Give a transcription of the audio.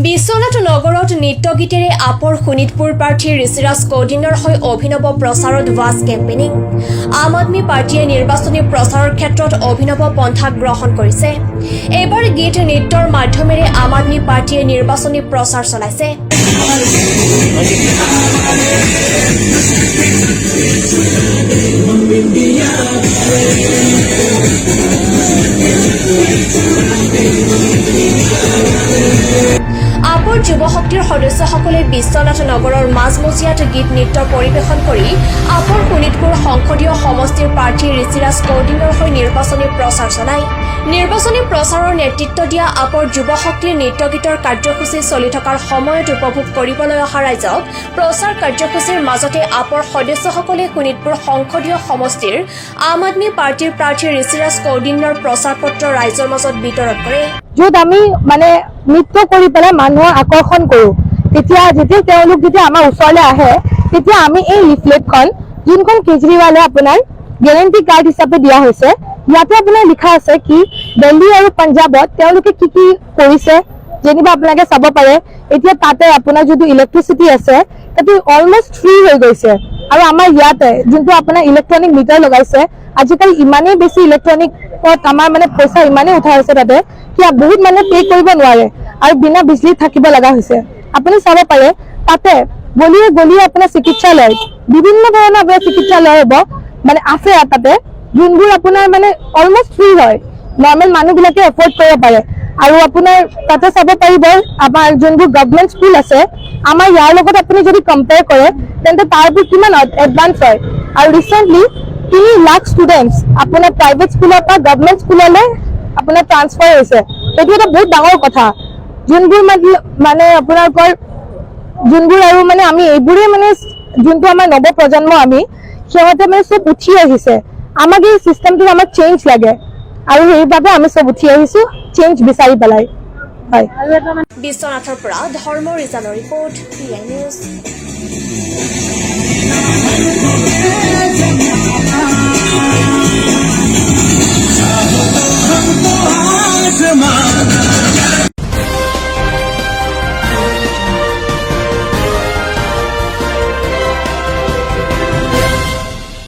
বিশ্বনাথ নগৰত নৃত্য গীতেৰে আপৰ শোণিতপুৰ প্ৰাৰ্থী ঋষিৰাজ কৌডিন্যৰ হৈ অভিনৱ প্ৰচাৰত ৱাজ কেম্পেইনিং। আম আদমি পাৰ্টীয়ে নিৰ্বাচনী প্ৰচাৰৰ ক্ষেত্ৰত অভিনৱ পন্থা গ্ৰহণ কৰিছে। এইবাৰ গীত নৃত্যৰ মাধ্যমেৰে আম আদমি পাৰ্টীয়ে নিৰ্বাচনী প্ৰচাৰ চলাইছে। আপৰ যুৱ শক্তিৰ সদস্যসকলে বিশ্বনাথ নগৰৰ মাজমজিয়াত গীত নৃত্য পৰিৱেশন কৰি আপৰ শোণিতপুৰ সংসদীয় সমষ্টিৰ প্ৰাৰ্থী ঋষিৰাজ কৌডিন্যৰ হৈ নিৰ্বাচনী প্ৰচাৰ চলায়। নিৰ্বাচনী প্ৰচাৰৰ নেতৃত্ব দিয়া আপৰ যুৱ শক্তিৰ নৃত্য গীতৰ কাৰ্যসূচী চলি থকাৰ সময়ত উপভোগ কৰিবলৈ অহা ৰাইজক প্ৰচাৰ কাৰ্যসূচীৰ মাজতে আপৰ সদস্যসকলে শোণিতপুৰ সংসদীয় সমষ্টিৰ আম আদমি পাৰ্টীৰ প্ৰাৰ্থী ঋষিৰাজ কৌডিন্যৰ প্ৰচাৰ পত্ৰ ৰাইজৰ মাজত বিতৰণ কৰে। য'ত আমি মানে নৃত্য কৰি পেলাই মানুহৰ আকৰ্ষণ কৰোঁ, যেতিয়া তেওঁলোক আমাৰ ওচৰলৈ আহে তেতিয়া আমি এই লিফলেটখন যোনখন কেজৰিৱালে আপোনাৰ গেৰেণ্টি কাৰ্ড হিচাপে দিয়া হৈছে, ইয়াতে আপোনাৰ লিখা আছে কি দিল্লী আৰু পাঞ্জাবত তেওঁলোকে কি কি কৰিছে। যেনিবা আপোনালোকে চাব পাৰে এতিয়া তাতে আপোনাৰ যোনটো ইলেক্ট্ৰিচিটি আছে সেইটো অলমষ্ট ফ্ৰী হৈ গৈছে। আৰু আমাৰ ইয়াতে যোনটো আপোনাৰ ইলেক্ট্ৰনিক মিটাৰ লগাইছে, আজিকালি ইমানেই বেছি ইলেক্ট্ৰনিকত আমাৰ মানে পইচা ইমানেই উঠা হৈছে তাতে কি বহুত মানুহে পে কৰিব নোৱাৰে আৰু বিনা বিজলীত থাকিব লগা হৈছে। আপুনি চাব পাৰে তাতে গলিয়ে গলিয়ে আপোনাৰ চিকিৎসালয়, বিভিন্ন ধৰণৰ আপোনাৰ চিকিৎসালয় হ'ব মানে আছে তাতে, যোনবোৰ আপোনাৰ মানে অলমষ্ট ফ্ৰী হয়, নৰ্মেল মানুহবিলাকে এফৰ্ড কৰিব পাৰে। আৰু আপোনাৰ তাতে চাব পাৰিব আমাৰ যোনবোৰ গভৰ্ণমেণ্ট স্কুল আছে আমাৰ ইয়াৰ লগত আপুনি যদি কম্পেয়াৰ কৰে তেন্তে তাৰবোৰ কিমান এডভান্স হয়। আৰু ৰিচেণ্টলি 3 লাখ ষ্টুডেণ্টছ আপোনাৰ প্ৰাইভেট স্কুলৰ পৰা গভৰ্ণমেণ্ট স্কুললৈ আপোনাৰ ট্ৰান্সফাৰ হৈছে। এইটো এটা বহুত ডাঙৰ কথা। যোনবোৰ মানে আপোনালোকৰ যোনবোৰ আৰু মানে আমি এইবোৰে মানে যোনটো আমাৰ নৱ প্ৰজন্ম আমি সিহঁতে মানে চব উঠি আহিছে। আমাক এই চিষ্টেমটো আমাক চেঞ্জ লাগে আৰু সেইবাবে আমি চব উঠি আহিছো চেঞ্জ বিচাৰি পেলাই। হয়, বিশ্বনাথৰ পৰা ধৰ্ম ৰিজানৰ ৰিপৰ্ট, PI নিউজ।